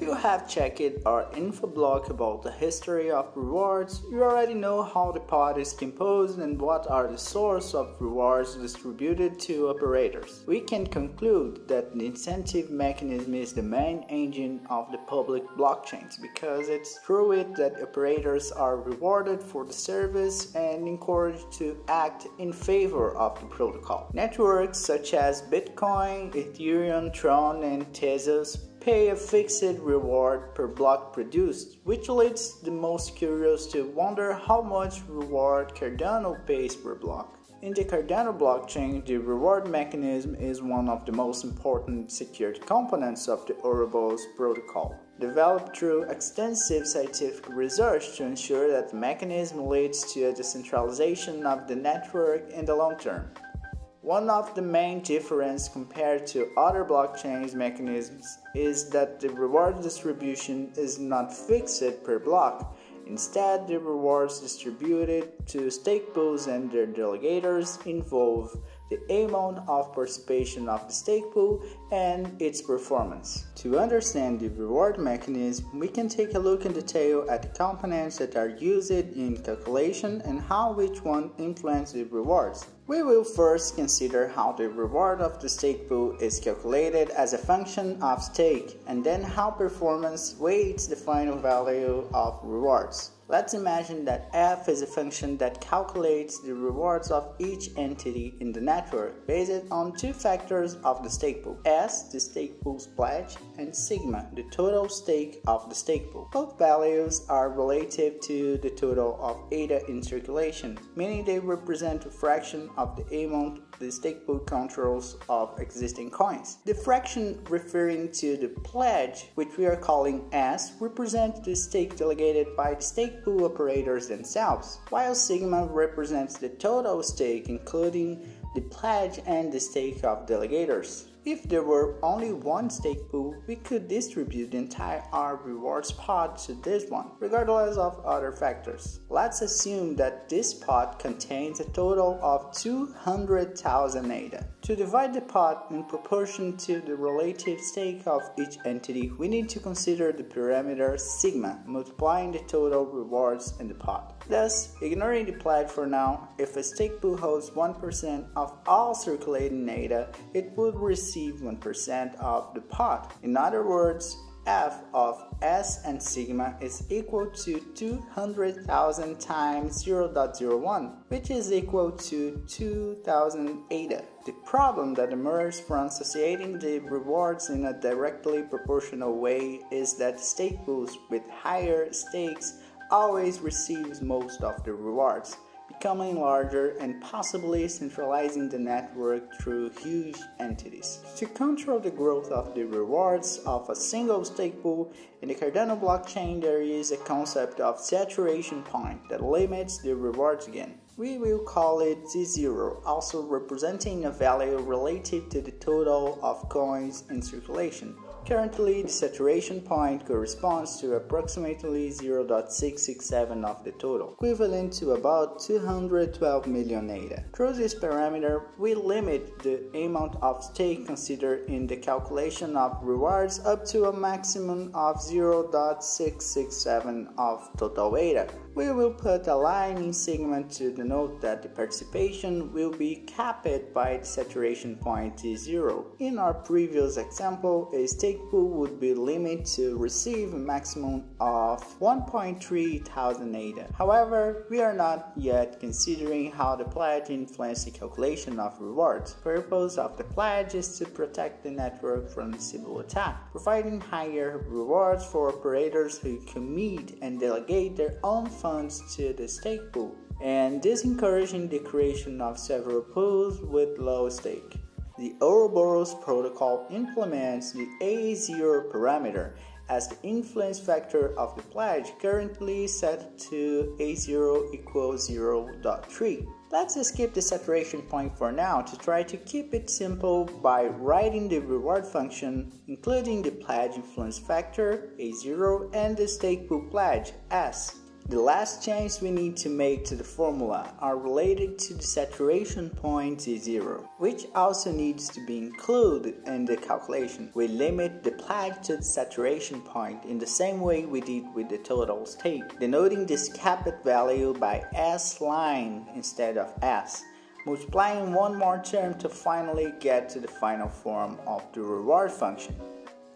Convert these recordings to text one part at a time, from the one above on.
you have checked our info blog about the history of rewards, you already know how the pod is composed and what are the source of rewards distributed to operators. We can conclude that the incentive mechanism is the main engine of the public blockchains because it's through it that operators are rewarded for the service and encouraged to act in favor of the protocol. Networks such as Bitcoin, Ethereum, Tron, and Tezos pay a fixed reward per block produced, which leads the most curious to wonder how much reward Cardano pays per block. In the Cardano blockchain, the reward mechanism is one of the most important secured components of the Ouroboros protocol, developed through extensive scientific research to ensure that the mechanism leads to a decentralization of the network in the long term. One of the main differences compared to other blockchain mechanisms is that the reward distribution is not fixed per block. Instead, the rewards distributed to stake pools and their delegators involve the amount of participation of the stake pool and its performance. To understand the reward mechanism, we can take a look in detail at the components that are used in calculation and how each one influences the rewards. We will first consider how the reward of the stake pool is calculated as a function of stake, and then how performance weights the final value of rewards. Let's imagine that f is a function that calculates the rewards of each entity in the network based on two factors of the stake pool: s, the stake pool's pledge, and sigma, the total stake of the stake pool. Both values are relative to the total of ADA in circulation, meaning they represent a fraction of the amount the stake pool controls of existing coins. The fraction referring to the pledge, which we are calling S, represents the stake delegated by the stake pool operators themselves, while sigma represents the total stake including the pledge and the stake of delegators. If there were only one stake pool, we could distribute the entire R rewards pot to this one, regardless of other factors. Let's assume that this pot contains a total of 200,000 ADA. To divide the pot in proportion to the relative stake of each entity, we need to consider the parameter sigma, multiplying the total rewards in the pot. Thus, ignoring the pledge for now, if a stake pool holds 1% of all circulating ADA, it would receive 1% of the pot. In other words, f of s and sigma is equal to 200,000 times 0.01, which is equal to 2,000 ADA. The problem that emerges from associating the rewards in a directly proportional way is that stake pools with higher stakes always receives most of the rewards, becoming larger and possibly centralizing the network through huge entities. To control the growth of the rewards of a single stake pool, in the Cardano blockchain there is a concept of saturation point that limits the rewards again. We will call it Z0, also representing a value relative to the total of coins in circulation. Currently, the saturation point corresponds to approximately 0.667 of the total, equivalent to about 212 million ADA. Through this parameter, we limit the amount of stake considered in the calculation of rewards up to a maximum of 0.667 of total ADA. We will put a line in sigma to denote that the participation will be capped by the saturation point Z0. In our previous example, a stake pool would be limited to receive a maximum of 1.3 thousand ADA. However, we are not yet considering how the pledge influences the calculation of rewards. The purpose of the pledge is to protect the network from Sybil attack, providing higher rewards for operators who commit and delegate their own funds to the stake pool, and this encouraging the creation of several pools with low stake. The Ouroboros protocol implements the A0 parameter as the influence factor of the pledge, currently set to A0 equals 0.3. Let's skip the saturation point for now to try to keep it simple by writing the reward function, including the pledge influence factor A0 and the stake pool pledge S. The last change we need to make to the formula are related to the saturation point Z0, which also needs to be included in the calculation. We limit the pledge to the saturation point in the same way we did with the total state, denoting this capped value by S line instead of S, multiplying one more term to finally get to the final form of the reward function.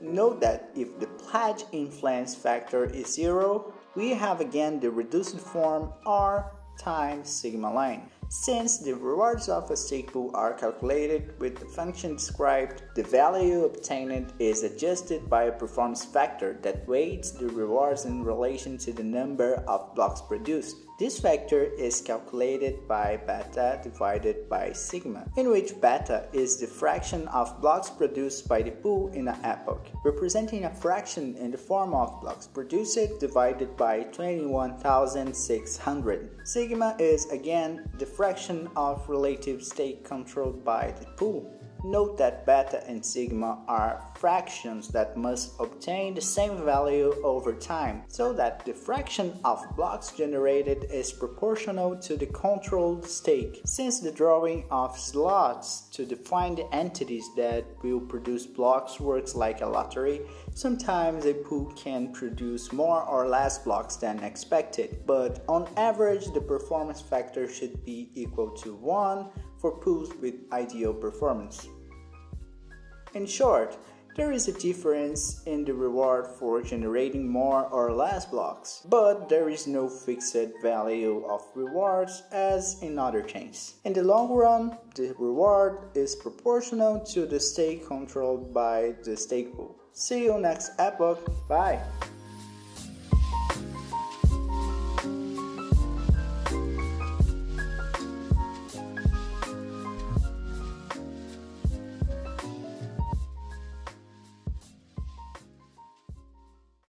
Note that if the pledge influence factor is 0, we have again the reduced form R times sigma line. Since the rewards of a stake pool are calculated with the function described, the value obtained is adjusted by a performance factor that weights the rewards in relation to the number of blocks produced. This factor is calculated by beta divided by sigma, in which beta is the fraction of blocks produced by the pool in an epoch, representing a fraction in the form of blocks produced divided by 21,600. Sigma is again the fraction of relative stake controlled by the pool. Note that beta and sigma are fractions that must obtain the same value over time, so that the fraction of blocks generated is proportional to the controlled stake. Since the drawing of slots to define the entities that will produce blocks works like a lottery, sometimes a pool can produce more or less blocks than expected, but on average the performance factor should be equal to 1 for pools with ideal performance. In short, there is a difference in the reward for generating more or less blocks, but there is no fixed value of rewards as in other chains. In the long run, the reward is proportional to the stake controlled by the stake pool. See you next epoch. Bye!